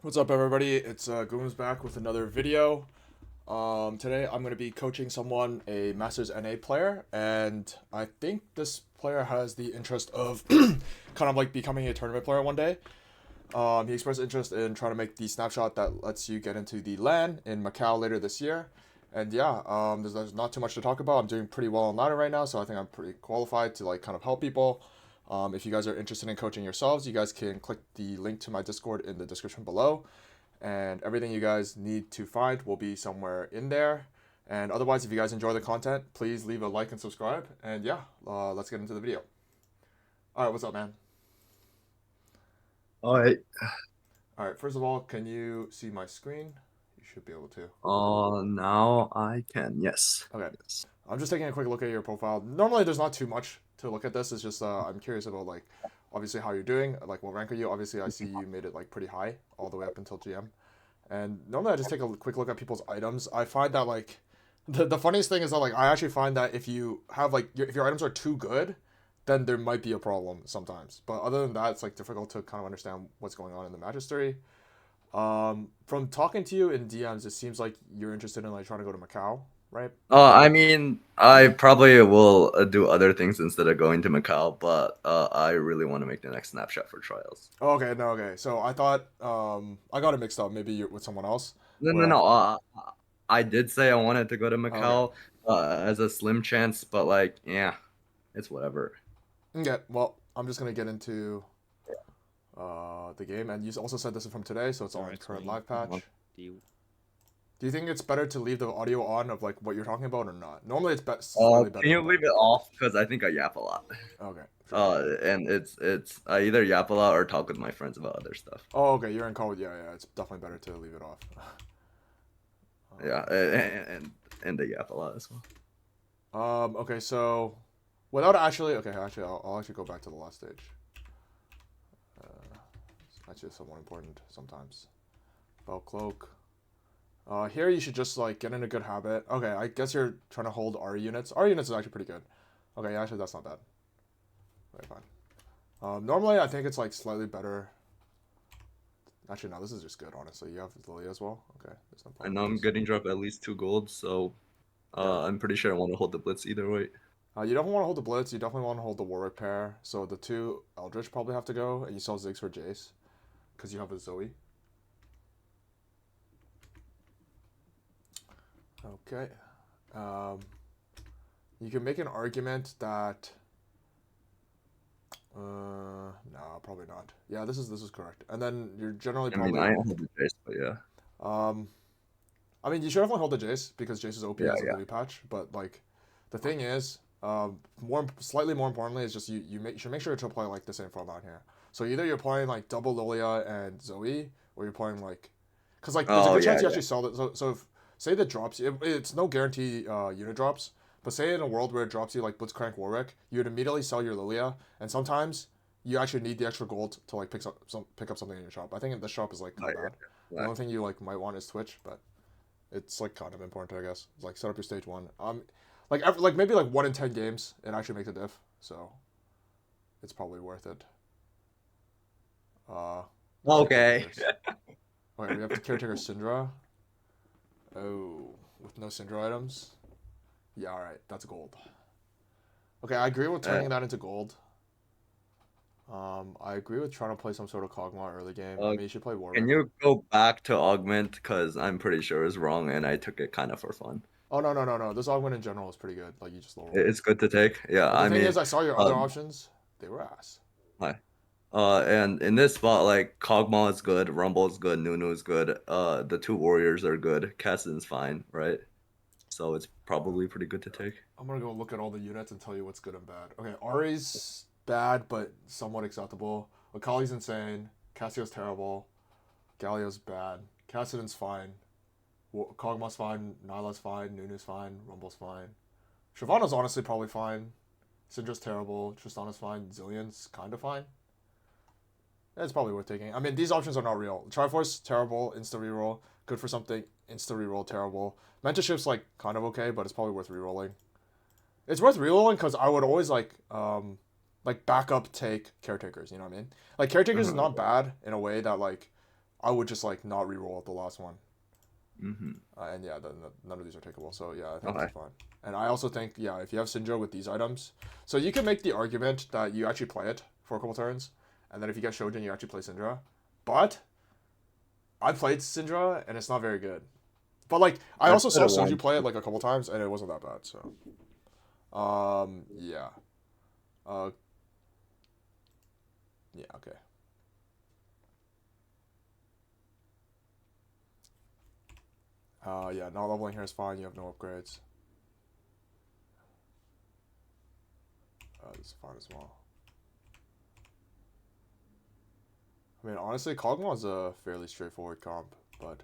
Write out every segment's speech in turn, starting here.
What's up, everybody? It's guubums back with another video. Today I'm going to be coaching someone, a Masters NA player, and I think this player has the interest of kind of like becoming a tournament player one day. He expressed interest in trying to make the snapshot that lets you get into the LAN in Macau later this year. And yeah, there's not too much to talk about. I'm doing pretty well on ladder right now, so I think I'm pretty qualified to like kind of help people. If you guys are interested in coaching yourselves, you guys can click the link to my Discord in the description below, and everything you guys need to find will be somewhere in there. And otherwise, if you guys enjoy the content, please leave a like and subscribe. And yeah, let's get into the video. All right, what's up, man? All right. All right, first of all, can you see my screen? You should be able to. Now I can. Yes. Okay, Yes. I'm just taking a quick look at your profile. Normally, there's not too much to look at this. It's just I'm curious about like, obviously how you're doing. Like, what rank are you? Obviously, I see you made it like pretty high, all the way up until GM. And normally, I just take a quick look at people's items. I find that like, the funniest thing is that like I actually find that if you have like if your items are too good, then there might be a problem sometimes. But other than that, it's like difficult to kind of understand what's going on in the magistery. From talking to you in DMs, it seems like you're interested in like trying to go to Macau, right? I mean, I probably will do other things instead of going to Macau, but I really want to make the next snapshot for trials. Oh, okay, no, okay. So I thought I got it mixed up. Maybe you're with someone else. No, no, Where no. I did say I wanted to go to okay, Macau as a slim chance, but like, yeah, it's whatever. okay. Well, I'm just gonna get into the game, and you also said this is from today, so it's on Alright, current 20. live patch. Do you? Do you think it's better to leave the audio on of like what you're talking about or not? Normally, it's slightly Can better, you but leave it off? Because I think I yap a lot. okay, sure. And it's I either yap a lot or talk with my friends about other stuff. Oh, okay, you're in code. Yeah, yeah. It's definitely better to leave it off. Yeah, and they yap a lot as well. Okay, so without actually, okay, actually, I'll actually go back to the last stage. It's actually somewhat important sometimes. Belt cloak. Here you should just like get in a good habit. Okay, I guess you're trying to hold R units. R units is actually pretty good. Okay, yeah, actually that's not bad. Okay, fine. Normally I think it's like slightly better. Actually, no, this is just good. Honestly, you have Lily as well. Okay, there's no I problem know with I'm this. getting dropped at least 2 gold, so Yeah. I'm pretty sure I want to hold the blitz either way. You definitely want to hold the Blitz. You definitely want to hold the Warwick pair. So the two Eldritch probably have to go, and you sell Ziggs for Jace because you have a Zoe. Okay. Um, you can make an argument that. No, probably not. Yeah, this is correct. And then you're generally I mean, probably. I hold the chase, but yeah, Um, I mean, you should definitely hold the Jace because Jace is OP yeah, as of the yeah. new patch. But like, the thing is, slightly more importantly, is just you should make sure to play like the same format here. So either you're playing like double Lilia and Zoe, or you're playing like, cause like there's a Oh good yeah, chance you yeah. actually sell it. So if say that drops, it's no guarantee unit drops. But say in a world where it drops you like Blitzcrank Warwick, you'd immediately sell your Lilia, and sometimes you actually need the extra gold to like pick up something in your shop. I think this shop is like Oh, kind of yeah, bad. The yeah. only thing you like might want is Twitch, but it's like kind of important, I guess. It's like set up your stage one. Like maybe like 1 in 10 games, it actually makes a diff. So it's probably worth it. Okay. Caretakers. Okay, we have the caretaker Syndra. Oh, with no Syndra items. Yeah, all right, that's gold. Okay, I agree with Uh, turning that into gold. I agree with trying to play some sort of Kog'Maw early game. I uh, mean, you should play can Warwick. you go back to augment? Because I'm pretty sure it's wrong, and I took it kind of for fun. Oh no, no, no, no. This augment in general is pretty good. Like you just low roll. It's good to take. Yeah, But the I thing mean, is, I saw your other um, options. They were ass. hi. And in this spot, like Kog'Maw is good, Rumble is good, Nunu is good. The two warriors are good. Cassid's fine, right? So it's probably pretty good to take. I'm gonna go look at all the units and tell you what's good and bad. Okay, Ari's bad but somewhat acceptable. Akali's insane. Cassio's terrible. Galio's bad. Cassidon's fine. Kog'Maw's fine. Nyla's fine. Nunu's fine. Rumble's fine. Shyvana's honestly probably fine. Syndra's terrible. Tristana's fine. Zillion's kind of fine. Yeah, it's probably worth taking. I mean, these options are not real. Triforce, terrible. Insta reroll. Good for something. Insta reroll, terrible. Mentorship's like kind of okay, but it's probably worth rerolling. It's worth rerolling because I would always like backup take caretakers. You know what I mean? Like caretakers is not bad in a way that like I would just like not reroll the last one. Mm-hmm. And yeah, none of these are takeable. So yeah, I think this Okay. is fine. And I also think yeah, if you have Syndra with these items, so you can make the argument that you actually play it for a couple turns, and then if you get Shojin, you actually play Syndra. But I played Syndra and it's not very good. But like I I also played saw it Soju once. play it like a couple times and it wasn't that bad. So yeah. Uh yeah, okay. Yeah, not leveling here is fine. You have no upgrades. This is fine as well. I mean, honestly, Kog'Maw is a fairly straightforward comp, but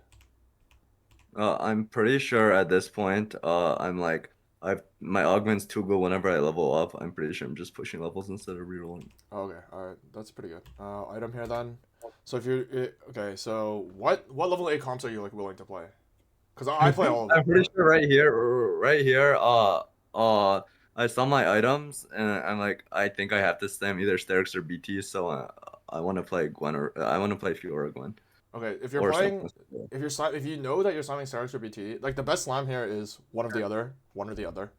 I'm pretty sure at this point, I'm like, I've my augment's too good whenever I level up. I'm pretty sure I'm just pushing levels instead of rerolling. okay, all right, that's pretty good. Item here then. So if you're okay, so what level 8 comps are you like willing to play? Because I play all of I'm them, pretty but sure right here, I saw my items and I'm like, I think I have to stem either Sterix or BT, so I want to play Gwen or I want to play Fiora Gwen okay, if you're or playing, something. if you know that you're slamming Sarix or BT, like the best slam here is one of the other, one or the other.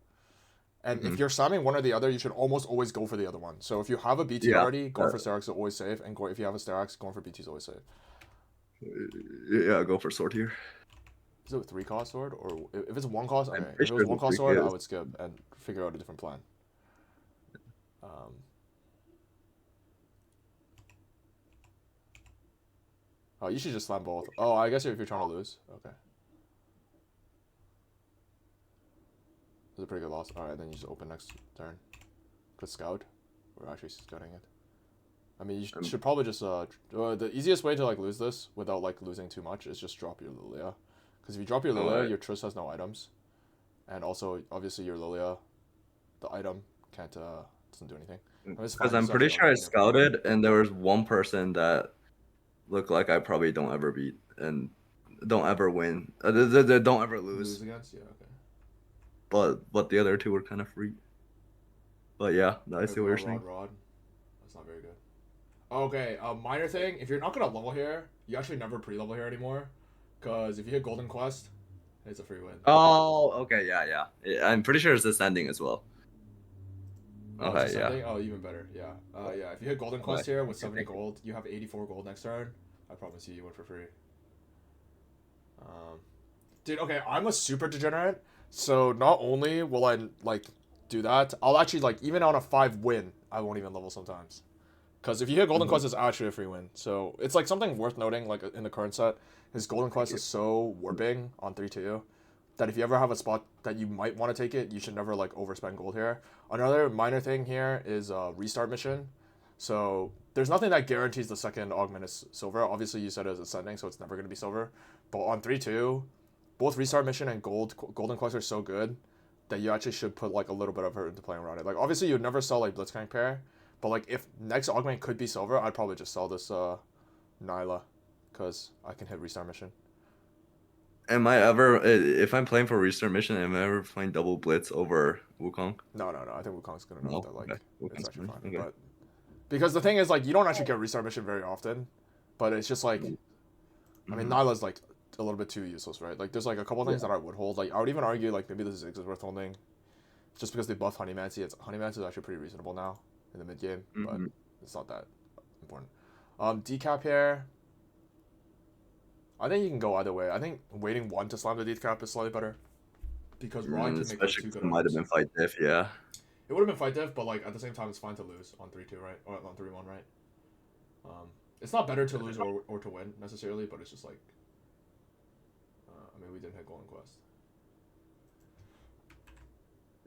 And Mm-hmm. if you're slamming one or the other, you should almost always go for the other one. So if you have a BT Yeah, already, going for Sterix is always safe, and if you have a Sterix, going for BT is always safe. yeah, go for sword here. Is it a 3 cost sword? Or if it's a 1 cost, I'm okay. If pretty it sure was it's a 1 cost three sword, I kills. would skip and figure out a different plan. Um, oh, you should just slam both. Oh, I guess if you're trying to lose. Okay. It's a pretty good loss. Alright, then you just open next turn. Good scout. We're actually scouting it. I mean, you I'm, should probably just, the easiest way to, like, lose this without, like, losing too much is just drop your Lilia. Because if you drop your Lilia, uh, your Triss has no items. And also, obviously, your Lilia, the item, can't, doesn't do anything. I mean, it's because fine. This I'm is pretty actually, like, sure I near perfect. scouted and there was one person that looked like I probably don't ever beat and don't ever win. They don't ever Lose lose. against? Yeah, okay. But the other two were kind of free. But yeah, I Okay, see what you're rod, saying. rod, rod. That's not very good. Okay, minor thing. If you're not gonna level here, you actually never pre-level here anymore. Because if you hit Golden Quest, it's a free win. Oh, okay, yeah. I'm pretty sure it's ascending as well. Oh, it's Okay, yeah. ascending? Oh, even better. Yeah. Yeah. If you hit Golden Okay, Quest here with okay, 70 thank you. gold, you have 84 gold next turn. I promise you win for free. Um, dude, okay, I'm a super degenerate. So not only will I, like, do that, I'll actually, like, even on a 5 win, I won't even level sometimes. Because if you hit Golden Mm-hmm. Quest, it's actually a free win. So it's like something worth noting, like in the current set, is Golden Thank Quest you. is so warping on 3-2 that if you ever have a spot that you might want to take it, you should never like overspend gold here. Another minor thing here is restart mission. So there's nothing that guarantees the second augment is silver. Obviously, you said it was ascending, so it's never going to be silver. But on 3-2, both restart mission and golden quest are so good that you actually should put like a little bit of effort into playing around it. Like obviously you'd never sell like Blitzcrank pair, but like if next augment could be silver, I'd probably just sell this Nyla, because I can hit restart mission. Am I ever, if I'm playing for restart mission, am I ever playing double blitz over Wukong? No. I think Wukong's good enough No. that Okay. like it's Wukong's actually fine. fine. Okay. But because the thing is like you don't actually get restart mission very often, but it's just like I mean Mm-hmm. Nyla's like a little bit too useless, right? Like there's like a couple things Yeah. that I would hold. Like I would even argue like maybe the Ziggs is worth holding, just because they buff Honeymancy. It's Honeymancy is actually pretty reasonable now in the mid game, but Mm-hmm. it's not that important. Decap here. I think you can go either way. I think waiting one to slam the decap is slightly better because Rod can make like Especially two because good it might have items. been fight diff. Yeah. It would have been fight diff, but like at the same time, it's fine to lose on 3-2, right? Or on 3-1, right? It's not better to lose or to win necessarily, but it's just like, I mean, we didn't hit Golden Quest.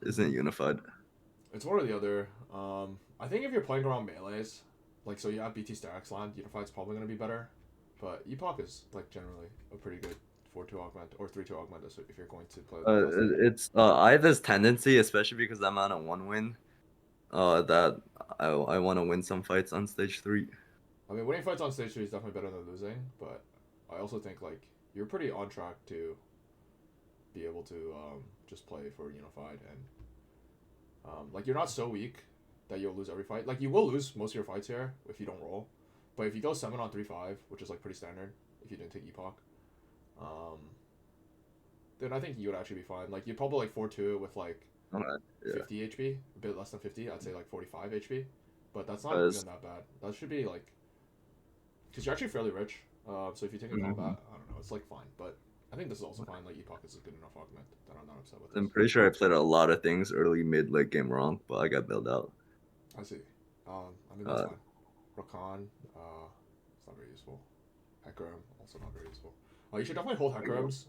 Isn't unified. It's one or the other. I think if you're playing around melees, like so you have BT Starax land, Unified's probably gonna be better, but Epoch is like generally a pretty good 4-2 augment or 3-2 augment if you're going to play Uh, Quest. it's I have this tendency, especially because I'm on a one win, that I want to win some fights on stage 3. I mean, winning fights on stage 3 is definitely better than losing, but I also think like you're pretty on track to be able to just play for Unified and like you're not so weak that you'll lose every fight. Like you will lose most of your fights here if you don't roll, but if you go 7 on 3-5, which is like pretty standard, if you didn't take Epoch. Um, then I think you would actually be fine. Like you'd probably like 4-2 with like Alright, yeah. 50 HP, a bit less than 50. I'd say like 45 HP, but that's not even Because that bad. That should be like because you're actually fairly rich. So if you take a mhm. combat, I don't know, it's like fine. But I think this is also fine. Like Epoch is a good enough augment that I'm not upset with this. I'm pretty sure I played a lot of things early, mid, late game wrong, but I got bailed out. I see. I mean that's Uh, fine. Rakan, it's not very useful. Hecarim, also not very useful. You should definitely hold Hecarim's.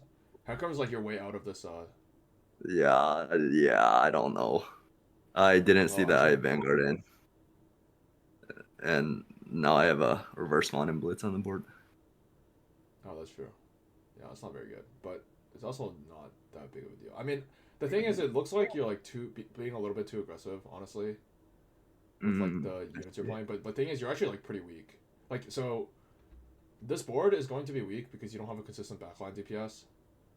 Hecarim's like your way out of this. yeah, yeah, I don't know. I didn't see Well, that I actually, Vanguard in, and now I have a reverse Mon and Blitz on the board. oh, that's true. Yeah, it's not very good, but it's also not that big of a deal. I mean, the thing is, it looks like you're like being a little bit too aggressive, honestly, with like Mm, the units you're playing. But thing is, you're actually like pretty weak. Like so, this board is going to be weak because you don't have a consistent backline DPS,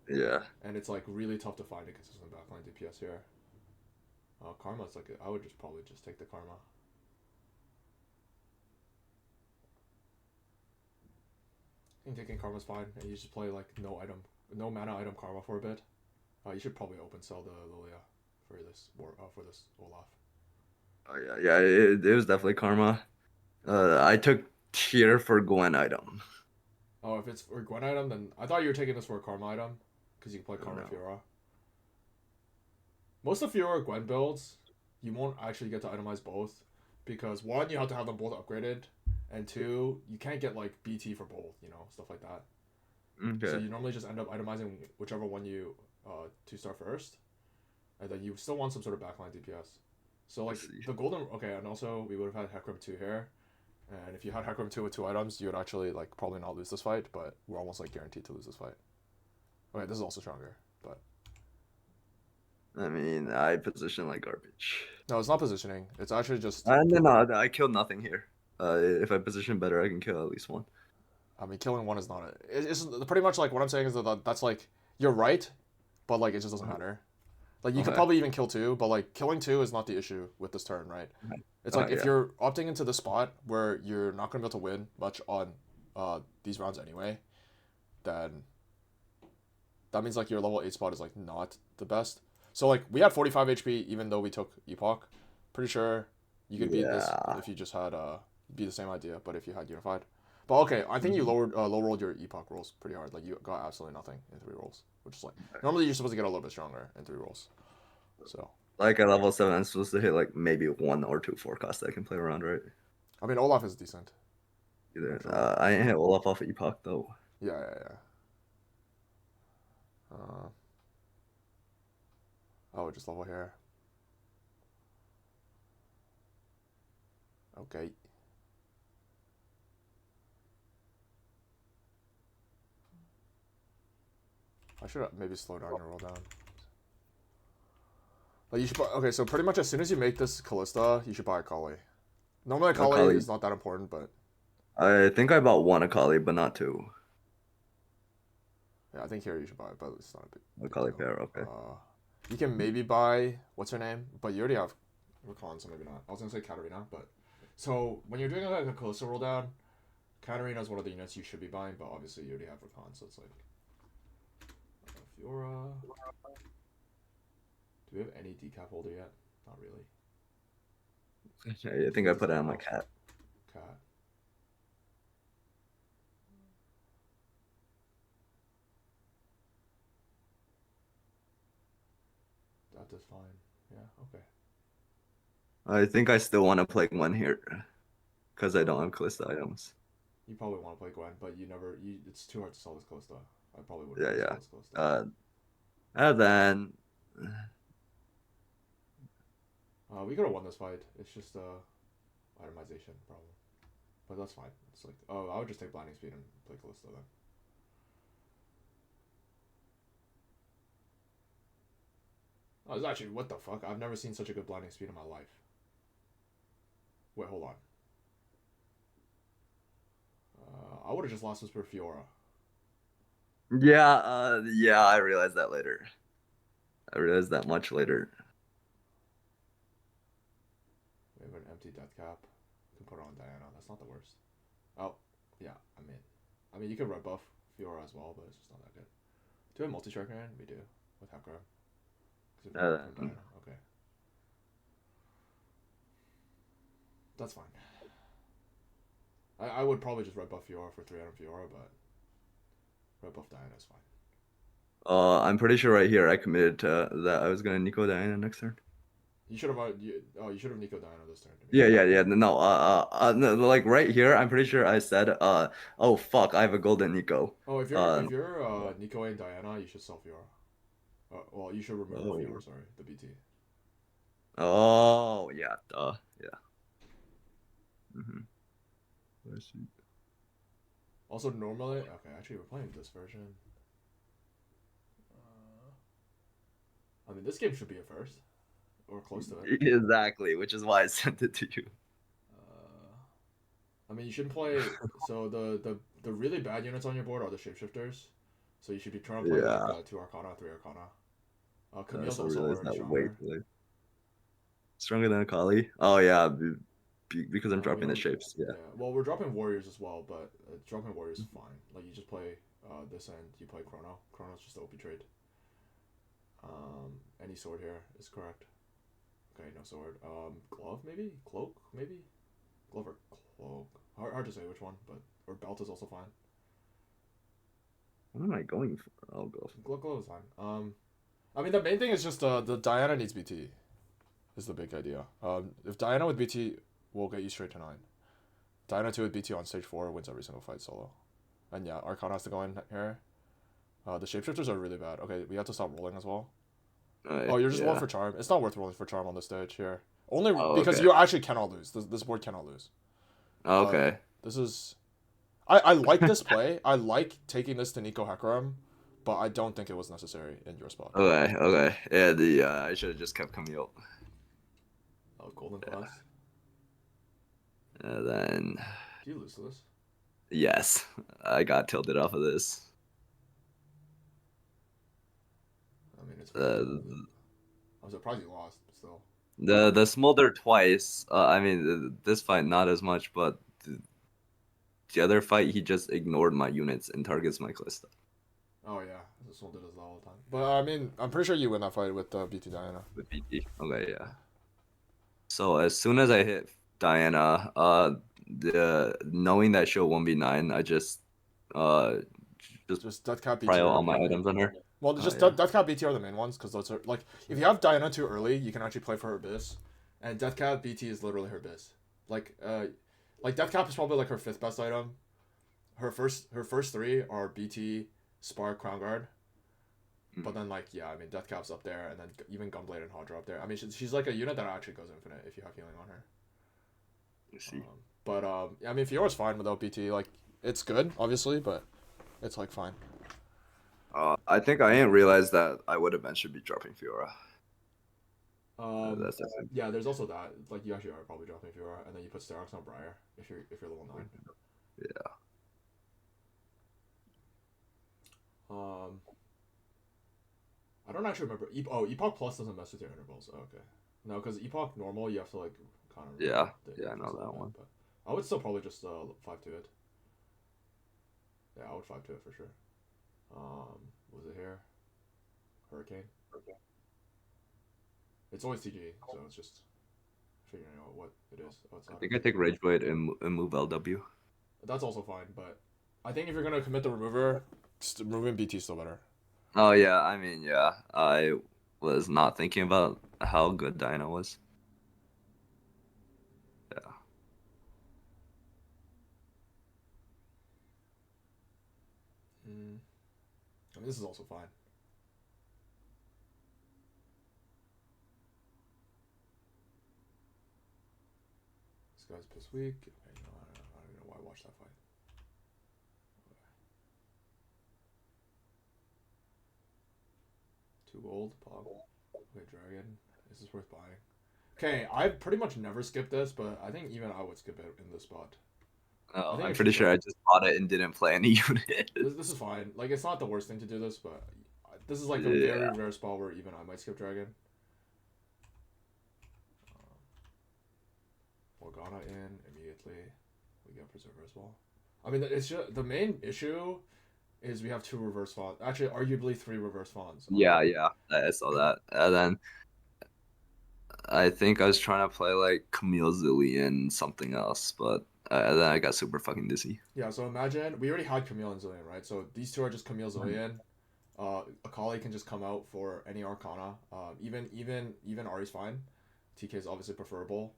yeah. and it's like really tough to find a consistent backline DPS here. Karma's like I would just probably just take the Karma. I think taking Karma's fine, and you just play like no mana item Karma for a bit. You should probably open sell the Lilia for this Olaf. Oh yeah, yeah. It was definitely karma. I took tier for Gwen item. Oh, if it's for Gwen item, then I thought you were taking this for a Karma item, because you can play Oh, Karma no. Fiora. Most of Fiora Gwen builds, you won't actually get to itemize both, because one, you have to have them both upgraded, and two, you can't get like BT for both, stuff like that. So Okay. you normally just end up itemizing whichever one you two-star first, and then you still want some sort of backline DPS. So Let's like see. the golden, okay, and also we would have had Hecarim 2 here, and if you had Hecarim 2 with 2 items, you would actually like probably not lose this fight, but we're almost like guaranteed to lose this fight. Okay, this is also stronger, but I mean, I position like garbage. no, it's not positioning. It's actually just. No, I killed nothing here. If I position better, I can kill at least one. I mean, killing one is not. It's pretty much like what I'm saying is that that's like you're right, but like it just doesn't matter. Like you could Okay. probably even kill two, but like killing two is not the issue with this turn, right? Okay. It's like if Yeah. you're opting into the spot where you're not gonna be able to win much on these rounds anyway, then that means like your level 8 spot is like not the best. So like we had 45 HP even though we took Epoch. Pretty sure you could beat this Yeah. if you just had be the same idea, but if you had Unified. But okay, I think you Mhm. low rolled your Epoch rolls pretty hard. Like you got absolutely nothing in 3 rolls, which is like normally you're supposed to get a little bit stronger in 3 rolls. So Like at level 7, I'm supposed to hit like maybe one or two forecasts that I can play around, right? I mean Olaf is decent Either. after all. I ain't hit Olaf off of Epoch though. Yeah, yeah, yeah. Uh, oh, just level here. Okay. I should maybe slow down your roll down. Like you should okay, so pretty much as soon as you make this Callista, you should buy a Kali. Normally a Kali Akali. is not that important, but I think I bought one Akali, but not two. yeah, I think here you should buy it, but it's not a big Akali deal. pair, okay. You can maybe buy what's her name, but you already have Rakan, so maybe not. I was gonna say Katarina, but so when you're doing like a Callista roll down, Katarina is one of the units you should be buying, but obviously you already have Rakan, so it's like Fiora. Do we have any decap holder yet? Not really. I think I put it on my cat. Cat. That is fine. Yeah. Okay. I think I still want to play one here because I don't have Calista items. You probably want to play Gwen, but you never. It's too hard to sell this Callista. I probably wouldn't Yeah, want to sell yeah. this Callista. And then We could have won this fight. It's just a itemization problem, but that's fine. It's like, oh, I would just take blinding speed and play Callista then. Oh, it's actually what the fuck? I've never seen such a good blinding speed in my life. Wait, hold on. I would have just lost this for Fiora. yeah, yeah, I realized that later. I realized that much later. We have an empty death cap. We can put it on Diana. That's not the worst. Oh, yeah, I'm in. I mean, you could red buff Fiora as well, but it's just not that good. Do we have multi-strike in? We do with Hakura. Diana. Okay, that's fine. I would probably just red buff Fiora for 3 item Fiora, but red buff Diana is fine. I'm pretty sure right here I committed to that I was gonna Nico Diana next turn. You should have. You should have Nico Diana this turn. Yeah. No, no, like right here, I'm pretty sure I said, oh fuck, I have a golden Nico. Oh, if you're Nico and Diana, you should sell Fiora. Well, you should remove Oh. Fiora. Sorry, the BT. Oh yeah, yeah. Also, normally, okay, actually, we're playing this version. I mean, this game should be a first, or close to it. Exactly, which is why I sent it to you. I mean, you shouldn't play. So the really bad units on your board are the shapeshifters. So you should be trying to play like 2 Arcana, 3 Arcana. Camille's also already stronger. Stronger than Akali? Oh yeah, because I'm dropping the shapes. Yeah. Well, we're dropping warriors as well, but dropping warriors is fine. Like you just play this end, you play Chrono. Chrono's just the OP trade. Any sword here is correct. Okay, no sword. Glove maybe? Cloak maybe? Glove or cloak? Hard to say which one, but or belt is also fine. What am I going for? Oh, glove is fine. I mean the main thing is just the Diana needs BT. Is the big idea. If Diana with BT will get you straight to 9. Diana 2 with BT on stage 4 wins every single fight solo. And yeah, Arcana has to go in here. The shapeshifters are really bad. Okay, we have to stop rolling as well. Oh, you're just rolling for charm. It's not worth rolling for charm on this stage here. Only because you actually cannot lose. This board cannot lose. Okay. This is... I like this play. I like taking this to Nico Hakaram, but I don't think it was necessary in your spot. Okay. Yeah, I should have just kept Camille. Oh, Golden Class. And then... Do you lose to this? Yes. I got tilted off of this. I mean, it's... I'm surprised you lost, but still. The smolder twice. I mean, this fight not as much, but the other fight he just ignored my units and targets my Calista. Oh yeah, the smolder does that all the time. But I mean, I'm pretty sure you win that fight with BT Diana. With BT, okay, yeah. So as soon as I hit Diana, knowing that she'll 1v9, I just death cap BT. Pry all my items on her. Well, just death cap BT are the main ones because those are like if you have Diana too early, you can actually play for her biz, and death cap BT is literally her biz. Like death cap is probably like her 5th best item. Her first 3 are BT, Spark, Crown Guard. But then like yeah, I mean death cap's up there, and then even Gunblade and Hodra up there. I mean she's like a unit that actually goes infinite if you have healing on her. Let's see. But I mean Fiora's fine without BT. Like it's good, obviously, but it's like fine. I think I didn't realize that I would eventually be dropping Fiora. Yeah, there's also that. Like you actually are probably dropping Fiora, and then you put Sterox on Briar if you're level 9. Yeah. I don't actually remember. Epoch Plus doesn't mess with your intervals. Oh, okay. No, because Epoch normal you have to like kind of. Yeah, I know that one. But I would still probably just 5-2 it. Yeah, I would 5-2 it for sure. Was it here? Hurricane. Okay. It's always TG, so it's just figuring out what it is. I think I take Rage Blade and move LW. That's also fine, but I think if you're gonna commit the remover, removing BT is still better. Oh yeah, I mean yeah, I was not thinking about how good Diana was. Yeah. I mean, this is also fine. This guy's piss weak. Okay, no, I don't even know why I watched that fight. Okay. 2 gold, pog. Okay, dragon. Is this worth buying? Okay, I've pretty much never skipped this, but I think even I would skip it in this spot. Oh, I'm pretty sure I just bought it and didn't play any unit. This is fine. Like, it's not the worst thing to do this, but this is like a very rare spot where even I might skip dragon. Morgana in immediately. We get Preserver as well. I mean, it's just, the main issue is we have two reverse fawns. Actually, arguably three reverse fawns on our Yeah, board. yeah, I saw that. And then I think I was trying to play like Camille Zillion something else, but then I got super fucking dizzy. Yeah, so imagine we already had Camille and Zillion, right? So these two are just Camille Zillion. Akali can just come out for any Arcana. Even Ari's fine. TK is obviously preferable.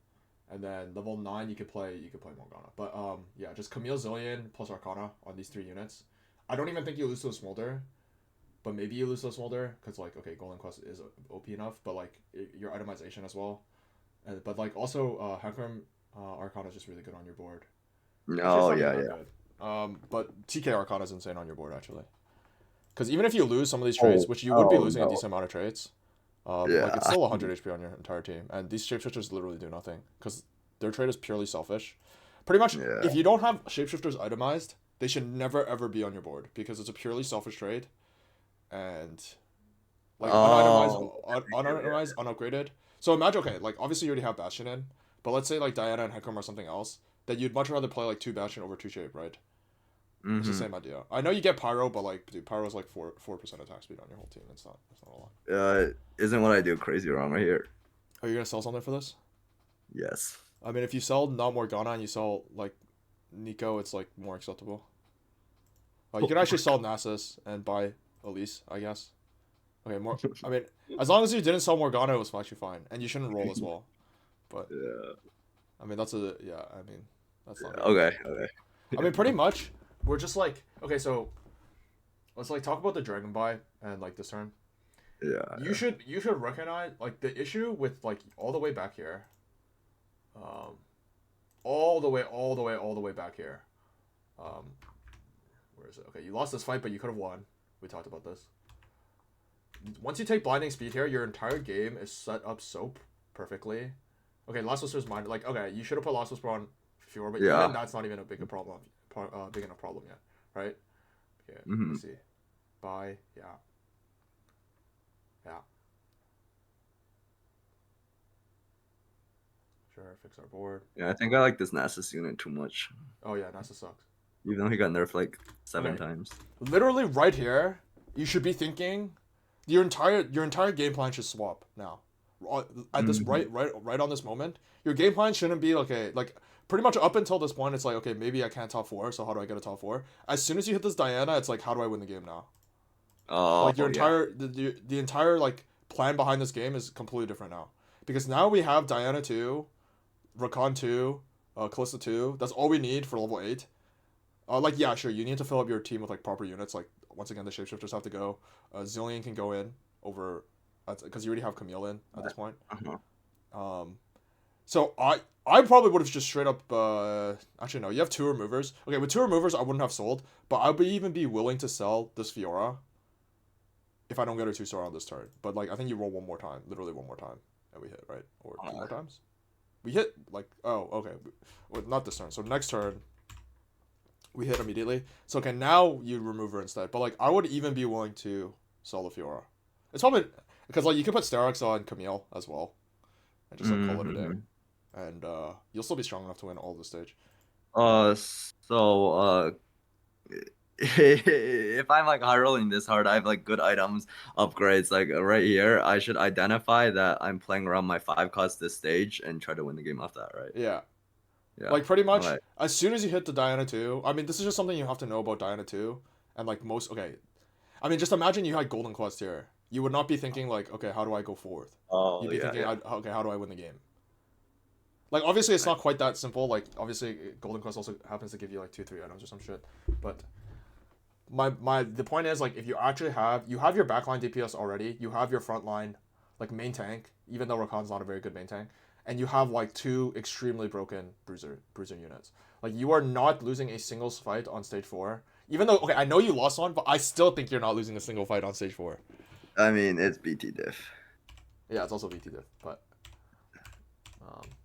And then level 9 you could play Morgana. But yeah, just Camille Zillion plus Arcana on these three units. I don't even think you lose to a Smolder, but maybe you lose to a Smolder because like okay, Golden Quest is OP enough, but like your itemization as well. But like also Hecarim Arcana is just really good on your board. Oh Actually, it's not yeah, even that yeah. good. But TK Arcana is insane on your board actually. Because even if you lose some of these traits, Oh, which you would be oh losing a no. decent amount of traits, like it's Yeah. still 100 HP on your entire team, and these shapeshifters literally do nothing because their trait is purely selfish. Pretty much, Yeah. if you don't have shapeshifters itemized, they should never ever be on your board because it's a purely selfish trait, and like unitemized, Oh, yeah. unitemized, unupgraded. So imagine, okay, like obviously you already have Bastion in, but let's say like Diana and Hecarim or something else that you'd much rather play like two Bastion over two Shape, right? It's the Mm-hmm. same idea. I know you get Pyro, but like, dude, Pyro's like 4% attack speed on your whole team. It's not a lot. Isn't what I do crazy wrong right here? Are you gonna sell something for this? Yes. I mean, if you sell not Morgana and you sell like Nico, it's like more acceptable. You Oh can my actually sell Nasus and buy Elise, I guess. Okay, more. I mean, as long as you didn't sell Morgana, it was actually fine, and you shouldn't roll as well. But Yeah. I mean, that's a yeah. I mean, that's not Yeah. really Okay. that bad. Okay. I mean, pretty much, we're just like okay. So let's like talk about the Dragon Buy and like this turn. Yeah. You should recognize like the issue with like all the way back here, um, all the way back here. Um, where is it? Okay, you lost this fight, but you could have won. We talked about this. Once you take blinding speed here, your entire game is set up so perfectly. Okay, Last Whisper's mine. Like, okay, you should have put Last Whisper on Fiora, but even Yeah. that's not even a big a problem, big enough problem yet, right? Okay, let me Hmm. see. Buy, yeah, yeah, sure. Fix our board. Yeah. I think I like this Nasus unit too much, Oh yeah, Nasa sucks. even though he got nerfed like seven Okay, times. literally right here, you should be thinking your entire game plan should swap now. At this Hmm. right on this moment, your game plan shouldn't be okay. Like pretty much up until this point, it's like okay, maybe I can't top four, so how do I get a top four? As soon as you hit this Diana, it's like how do I win the game now? Like your Oh yeah. entire the entire like plan behind this game is completely different now because now we have Diana 2, Rakan 2, Kalista 2. That's all we need for level 8. Like yeah, sure. You need to fill up your team with like proper units. Like once again, the shapeshifters have to go. Zillion can go in over, because you already have Camille in at this point. Uh-huh. Um, so I probably would have just straight up. Actually no, you have two removers. Okay, with two removers I wouldn't have sold, but I would even be willing to sell this Fiora if I don't get a 2-star on this turn. But like I think you roll one more time, literally one more time, and we hit right or two more times. We hit like oh okay, well, not this turn. So next turn we hit immediately. So okay, now you remove her instead. But like I would even be willing to sell the Fiora. It's probably because like you can put Sterox on Camille as well and just like call it a day. Hmm. And you'll still be strong enough to win all the stage. So if I'm like high rolling this hard, I have like good items, upgrades. Like right here, I should identify that I'm playing around my 5 cost this stage and try to win the game off that, right? Yeah. Yeah. Like pretty All much right. as soon as you hit the Diana 2, I mean this is just something you have to know about Diana 2 and like most okay. I mean just imagine you had Golden Quest here. You would not be thinking like, okay, how do I go fourth? Oh You'd be yeah, thinking, yeah. okay, how do I win the game? Like obviously it's Right. not quite that simple. Like obviously Golden Quest also happens to give you like 2 3 items or some shit. But the point is like if you have your backline DPS already, you have your front line like main tank, even though Rakan's not a very good main tank, and you have like two extremely broken bruiser units. Like you are not losing a singles fight on stage 4. Even though okay, I know you lost one, but I still think you're not losing a single fight on stage 4. I mean, it's BT diff. Yeah, it's also VT diff, but um,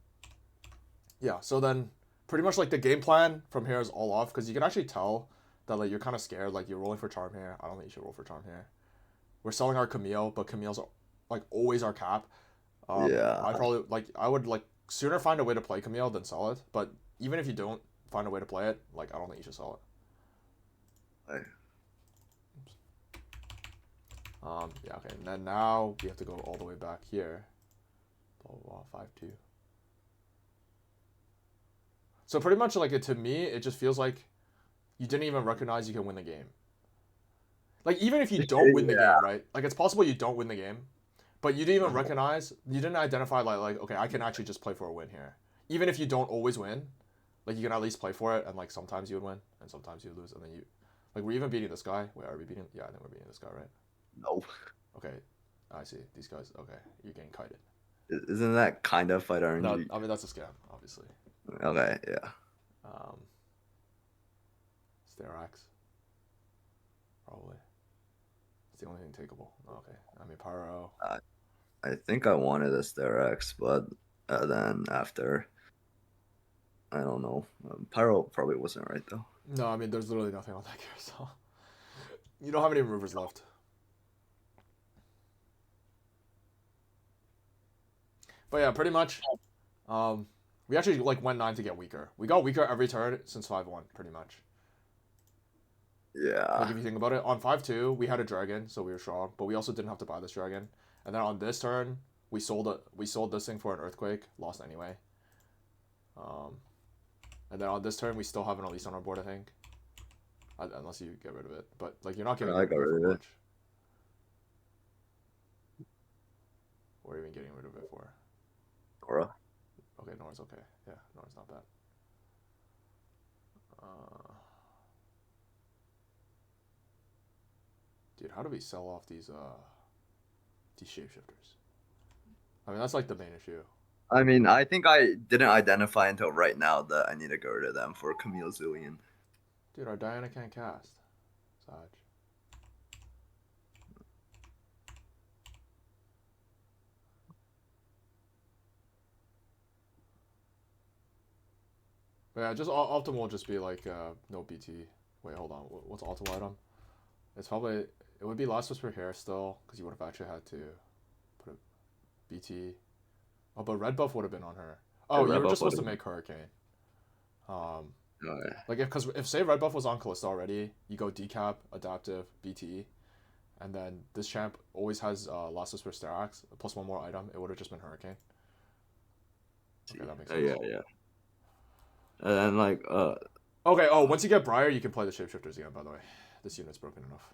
yeah. So then, pretty much like the game plan from here is all off because you can actually tell that like you're kind of scared. Like you're rolling for charm here. I don't think you should roll for charm here. We're selling our Camille, but Camille's like always our cap. Yeah. I would like sooner find a way to play Camille than sell it. But even if you don't find a way to play it, like I don't think you should sell it. Like, Yeah, okay. And then now we have to go all the way back here. Blah blah blah. 5-2. So pretty much like to me, it just feels like you didn't even recognize you can win the game. Like even if you don't win the yeah. game, right? Like it's possible you don't win the game, but you didn't even recognize, you didn't identify like okay, I can actually just play for a win here. Even if you don't always win, like you can at least play for it, and like sometimes you would win and sometimes you would lose, and then you, like we're even beating this guy. Wait, are we beating? Yeah, I think we're beating this guy, right? No. Okay, I see these guys. Okay, you're getting kited. Isn't that kind of fight RNG? No, I mean that's a scam, obviously. Okay, yeah. Sterax, probably. It's the only thing takeable. Okay, I mean Pyro. I think I wanted a Sterex, but then after, I don't know. Pyro probably wasn't right though. No, I mean there's literally nothing on that carousel. You don't have any removers left. But yeah, pretty much. We actually like went 9 to get weaker. We got weaker every turn since 5-1, pretty much. Yeah. Like if you think about it, on 5-2 we had a dragon, so we were strong, but we also didn't have to buy this dragon. And then on this turn, we sold it. We sold this thing for an earthquake, lost anyway. And then on this turn, we still have an Elise on our board, I think. Unless you get rid of it, but like you're not getting I got rid of it. much. What are you even getting rid of it for? Nora. Okay, Nora's okay. Yeah, Nora's not bad. Dude, how do we sell off these shapeshifters? I mean, that's like the main issue. I mean, I think I didn't identify until right now that I need to get rid of them for Camille Zillion. Dude, our Diana can't cast. Saj. But yeah, just optimal will just be like no BT. Wait, hold on. What's optimal item? It's probably, it would be Last Whisper here still, because you would have actually had to put a BT. Oh, but red buff would have been on her. Oh, Yeah, you red were buff just supposed to would've make Hurricane. Okay. Like if say red buff was on Callista already, you go decap, adaptive, BT, and then this champ always has Last Whisper Sterax plus one more item. It would have just been Hurricane. Okay, that makes sense. Yeah, yeah. And then like Okay. Oh, once you get Briar, you can play the shapeshifters again. By the way, this unit's broken enough.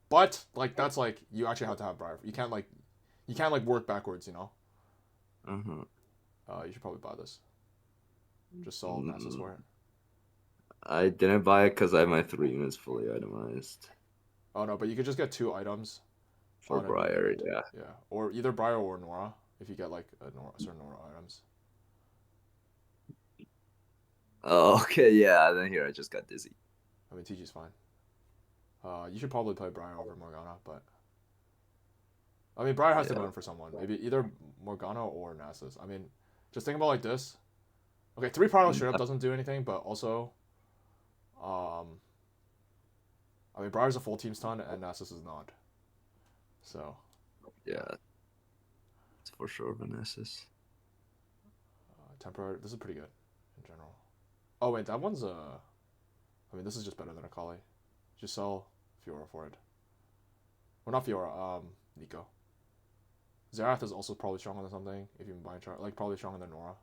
But like that's like you actually have to have Briar. You can't like work backwards. You know. You should probably buy this. Just sell Nasus for it. I didn't buy it because I have my 3 units fully itemized. Oh no, but you could just get 2 items. For Briar, yeah. Yeah, or either Briar or Nora if you get like certain Nora items. Oh, okay, yeah. Then here I just got dizzy. I mean, TG's fine. You should probably play Briar over Morgana, but I mean, Briar has to go in for someone. Maybe either Morgana or Nasus. I mean, just think about it like this. Okay, 3 Primal straight up doesn't do anything, but also, I mean, Briar's a full team stun and Nasus is not. So. Yeah. It's for sure Vanessa's. Temporary. This is pretty good in general. Oh wait, that one's I mean, this is just better than Akali. Just sell Fiora for it. Well, not Fiora. Nico. Zerath is also probably stronger than something. If you've been buying charm, like probably stronger than Nora.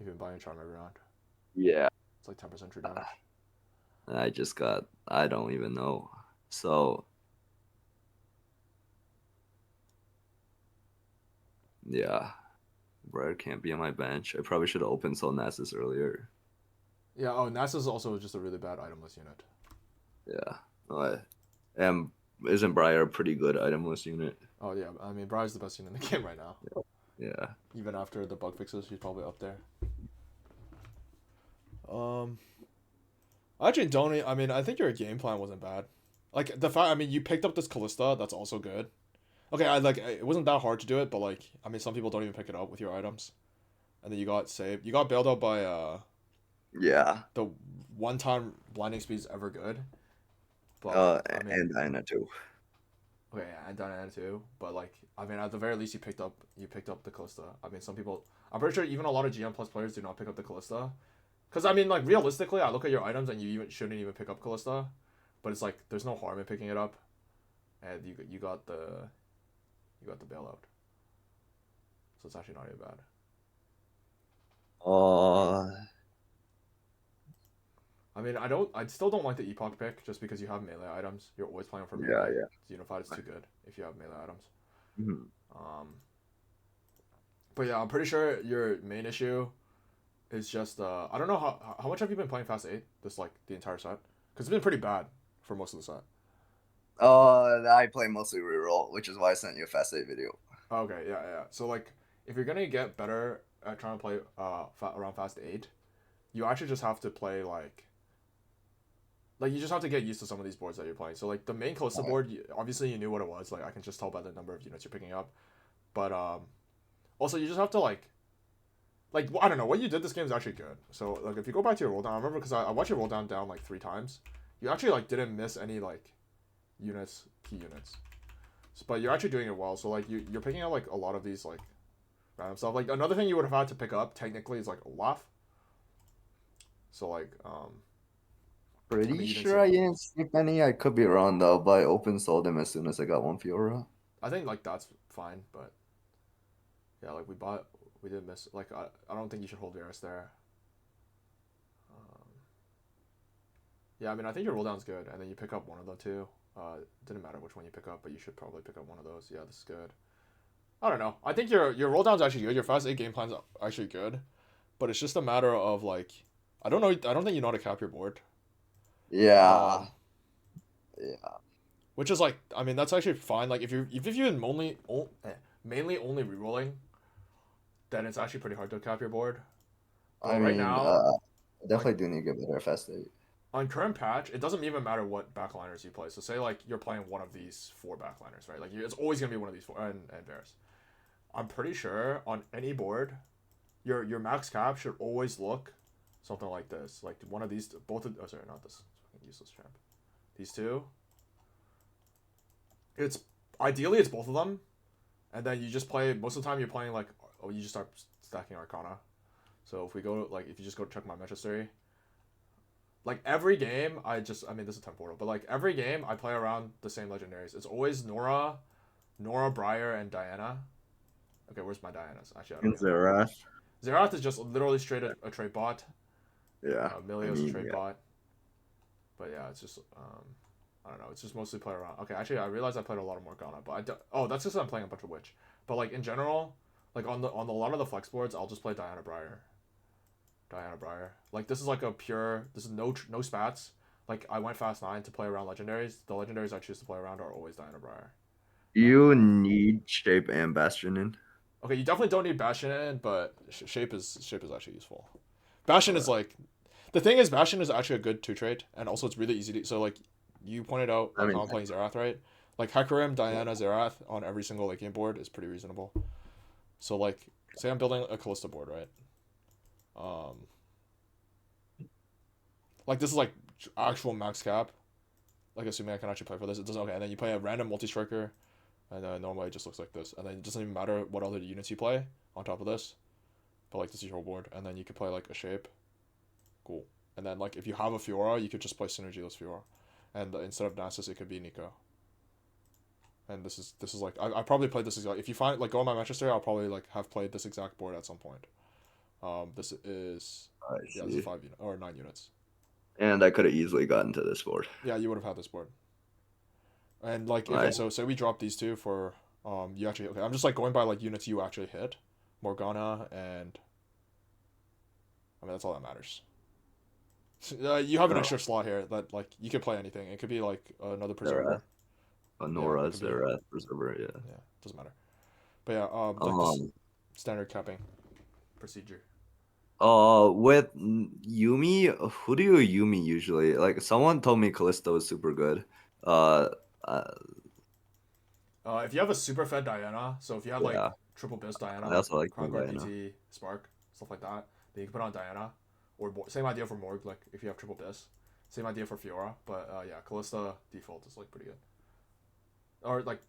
If you've been buying charm every round. Yeah. It's like 10% true damage. I just got. I don't even know. So. Yeah. Briar can't be on my bench. I probably should have opened Soul Nasus earlier. Yeah, oh, Nasus is also just a really bad itemless unit. Yeah. Isn't Briar a pretty good itemless unit? Oh, yeah. I mean, Briar's the best unit in the game right now. Yeah. Even after the bug fixes, she's probably up there. I actually don't. I mean, I think your game plan wasn't bad. Like, the fact, I mean, you picked up this Callista, that's also good. Okay, it wasn't that hard to do it, but, like, I mean, some people don't even pick it up with your items. And then you got saved. You got bailed out by, Yeah. the one-time blinding speed's ever good. But, I mean, and Diana too. okay, yeah, and Diana too. But, like, I mean, at the very least, you picked up the Callista. I mean, some people, I'm pretty sure even a lot of GM plus players do not pick up the Callista. Because I mean, like realistically, I look at your items and you even shouldn't even pick up Callista, but it's like there's no harm in picking it up, and you got the bailout, so it's actually not even bad. Uh, I mean, I still don't like the Epoch pick just because you have melee items. You're always playing for yeah, melee. yeah. Unified is too good if you have melee items. Mhm. Um, but yeah, I'm pretty sure your main issue is just I don't know how much have you been playing Fast 8 this like the entire set? Because it's been pretty bad for most of the set. I play mostly reroll, which is why I sent you a fast save video. Okay, yeah, yeah. So like, if you're gonna get better at trying to play around Fast 8, you actually just have to play like you just have to get used to some of these boards that you're playing. So like the main Callisto Alright. board, obviously you knew what it was. Like I can just tell by the number of units you're picking up. But also you just have to like I don't know what you did this game is actually good. So like if you go back to your roll down, I remember because I watched your roll down like 3 times. You actually like didn't miss any like key units. But you're actually doing it well. So like you're picking up like a lot of these like random stuff. Like another thing you would have had to pick up technically is like Olaf. So like I Pretty mean you didn't sure see I him. didn't skip any. I could be wrong though, but I open sold him as soon as I got one Fiora. I think like that's fine, but yeah, like we did miss like I don't think you should hold Varus there. Um, yeah, I mean I think your roll down's good, and then you pick up one of the two. Didn't matter which one you pick up, but you should probably pick up one of those. Yeah, this is good. I don't know. I think your roll down's actually good. Your fast 8 game plan's actually good, but it's just a matter of like I don't know. I don't think you know how to cap your board. Yeah, Um, yeah. which is like I mean that's actually fine. Like if you're mainly only rerolling, then it's actually pretty hard to cap your board. But I like right mean, now, I like definitely do need to get better at fast eight. on current patch, it doesn't even matter what backliners you play. So say like you're playing one of these 4 backliners, right? Like it's always gonna be one of these 4 and Varus. I'm pretty sure on any board, your max cap should always look something like this. Like one of these, both of oh sorry, not this useless champ. These two. It's ideally it's both of them, and then you just play. Most of the time you're playing like you just start stacking Arcana. So if we go like if you just go check my match history, like every game I mean this is temp portal, but like every game I play around the same legendaries. It's always Nora, Briar, and Diana. Okay, where's my Diana's? Actually, I don't In even have one. Zerath, Zerath is just literally straight a trade bot. yeah. I Milio's a mean, trade yeah. bot. But yeah, it's just I don't know. It's just mostly play around. Okay, actually, I realized I played a lot of Morgana, but oh, that's just I'm playing a bunch of Witch. But like in general, like on a lot of the flex boards, I'll just play Diana Briar. Diana Briar. Like this is like a pure. This is no spats. Like I went fast 9 to play around legendaries. The legendaries I choose to play around are always Diana Briar. You need Shape and Bastion in. Okay, you definitely don't need Bastion in, but shape is actually useful. Bastion is Alright. like the thing is Bastion is actually a good 2 trade, and also it's really easy to so like you pointed out I like mean, how I'm playing Zerath, right? Like Hecarim, Diana, Zerath on every single late game board is pretty reasonable. So like say I'm building a Callista board, right? Um like this is like actual max cap. Like assuming I can actually play for this, it doesn't okay, and then you play a random multi striker, and normally it just looks like this, and then it doesn't even matter what other units you play on top of this, but like this is your whole board, and then you could play like a shape, cool, and then like if you have a Fiora, you could just play synergyless Fiora, and instead of Nasus, it could be Nico. And this is like I probably played this exact. If you find like go on my Manchester, I'll probably like have played this exact board at some point. This is I yeah, this is see. 5 unit or 9 units. And I could have easily gotten to this board. Yeah, you would have had this board. And like okay, I so say we drop these two for you actually okay. I'm just like going by like units you actually hit, Morgana and I mean that's all that matters. You have an no, extra slot here that like you could play anything. It could be like another Zerath, preserver. Yeah, it Nora, could be Zerath, Preserver, yeah. yeah, doesn't matter. But yeah, like this Um, standard capping procedure. with Yumi, who do you Yumi usually? Like, someone told me Callisto was super good. Uh, uh If you have a super fed Diana, so if you have like yeah, triple bis Diana, I like also like Crown Guard Diana. DT, Spark, stuff like that, then you can put on Diana. Or same idea for Morg, like if you have triple bis. Same idea for Fiora, but yeah, Callista default is like pretty good. Or like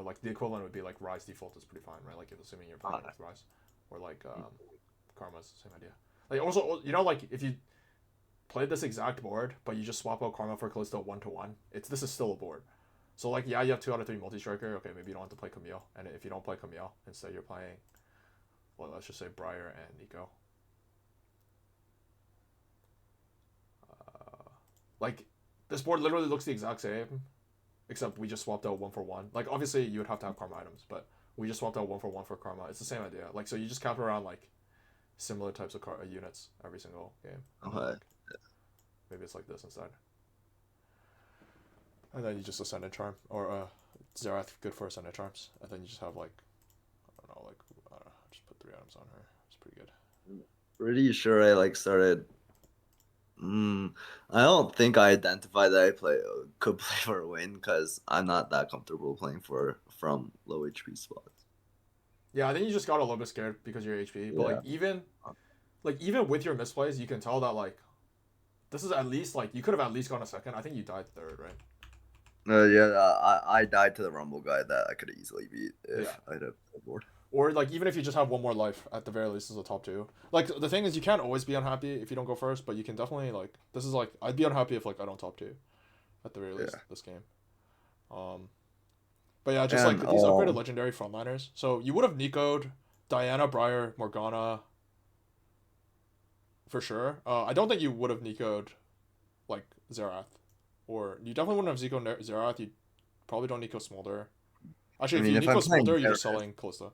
like the equivalent would be like Rise default is pretty fine, right? Like if assuming you're playing Uh, with Rise, or like Karma's same idea. Like also like if you played this exact board, but you just swap out Karma for Callisto 1-1, this is still a board. So like, yeah, you have 2 out of 3 multi-striker. Okay, maybe you don't have to play Camille, and if you don't play Camille, instead you're playing, well, let's just say Briar and Nico. Like, this board literally looks the exact same, except we just swapped out 1-for-1. Like, obviously you would have to have Karma items, but we just swapped out 1-for-1 for Karma. It's the same idea. Like, so you just cap around like similar types of units every single game. Okay. Like, maybe it's like this instead. And then you just Ascendant Charm, or Zerath, good for Ascendant Charms. And then you just have like, I don't know, just put 3 items on her. It's pretty good. Pretty sure I like started. I don't think I identified that I could play for a win because I'm not that comfortable playing from low HP spots. Yeah, I think you just got a little bit scared because of your HP. But Yeah. even with your misplays, you can tell that like, this is at least like, you could have at least gone a second. I think you died 3rd, right? I died to the Rumble guy that I could easily beat if I'd have the board. Or like, even if you just have 1 more life, at the very least, as a top 2. Like, the thing is, you can't always be unhappy if you don't go first, but you can definitely like, this is like, I'd be unhappy if like I don't top 2, at the very least, this game. But yeah, just like these upgraded legendary frontliners. So you would have Nico'd Diana, Briar, Morgana, for sure. I don't think you would have Nico'd like Zerath, or you definitely wouldn't have Zerath. You probably don't Nico Smolder. Actually, if you Nico Smolder, you're just selling Callista.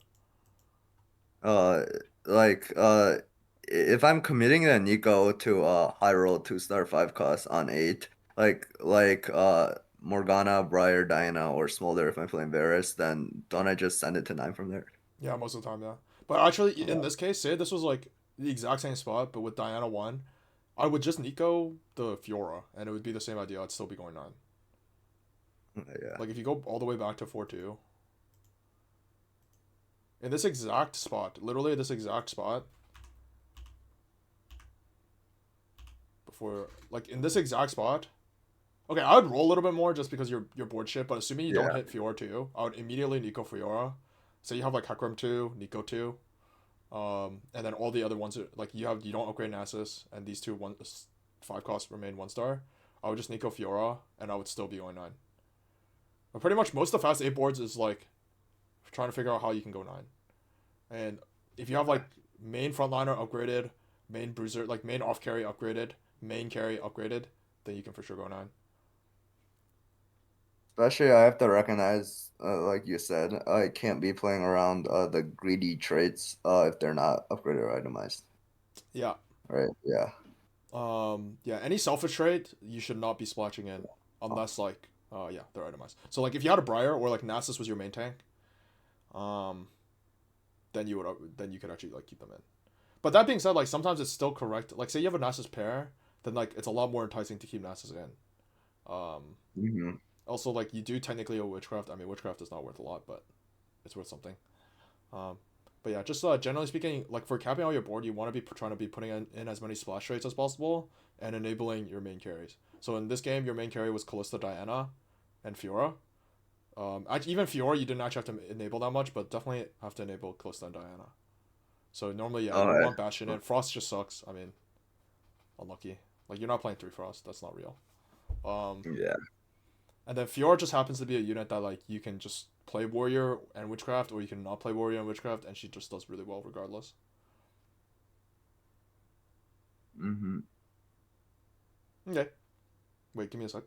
If I'm committing a Nico to high roll 2-star 5 cost on 8, Morgana, Briar, Diana, or Smolder if I'm playing Varus, then don't I just send it to 9 from there? Yeah, most of the time, yeah. But actually, in this case, say this was like the exact same spot, but with Diana 1, I would just Nico the Fiora, and it would be the same idea. I'd still be going 9. Yeah. Like, if you go all the way back to 4-2, in this exact spot, literally this exact spot, before, like, in this exact spot, okay, I would roll a little bit more just because you're board shit, but assuming you don't hit Fiora 2, I would immediately Nico Fiora. So you have like Hecarim 2, Nico 2, and then all the other ones are, like, you don't upgrade Nasus, and these 5 costs remain 1-star. I would just Nico Fiora, and I would still be going 9. But pretty much most of the fast 8 boards is like trying to figure out how you can go 9. And if you have like main frontliner upgraded, main bruiser, like main off carry upgraded, main carry upgraded, then you can for sure go 9. Especially, I have to recognize, like you said, I can't be playing around the greedy traits if they're not upgraded or itemized. Yeah. Right. Yeah. Yeah. Any selfish trait you should not be splashing in, unless like, yeah, they're itemized. So like, if you had a Briar or like Nasus was your main tank, then you could actually like keep them in. But that being said, like sometimes it's still correct. Like, say you have a Nasus pair, then like it's a lot more enticing to keep Nasus in. Also, like, you do technically a Witchcraft. I mean, Witchcraft is not worth a lot, but it's worth something. But yeah, just generally speaking, like, for capping out your board, you want to be trying to be putting in as many splash traits as possible and enabling your main carries. So in this game, your main carry was Callista, Diana, and Fiora. Even Fiora, you didn't actually have to enable that much, but definitely have to enable Callista and Diana. So normally, yeah, you want Bastion in. Frost just sucks. I mean, unlucky. Like, you're not playing 3 Frost. That's not real. Yeah. And then Fiora just happens to be a unit that like you can just play Warrior and Witchcraft, or you can not play Warrior and Witchcraft, and she just does really well regardless. Okay. Wait, give me a sec.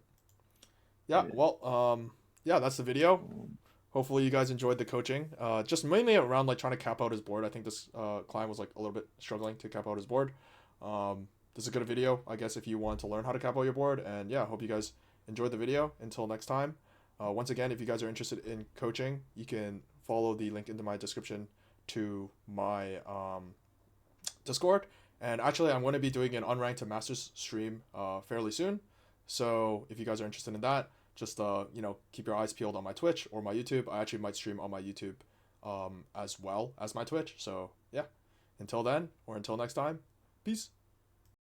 Yeah, well, yeah, that's the video. Hopefully you guys enjoyed the coaching. Just mainly around like trying to cap out his board. I think this client was like a little bit struggling to cap out his board. This is a good video, I guess, if you want to learn how to cap out your board. And yeah, hope you guys enjoyed the video. Until next time. Once again, if you guys are interested in coaching, you can follow the link into my description to my Discord. And actually, I'm going to be doing an unranked to masters stream fairly soon. So if you guys are interested in that, just keep your eyes peeled on my Twitch or my YouTube. I actually might stream on my YouTube as well as my Twitch. So yeah, until then, or until next time, peace.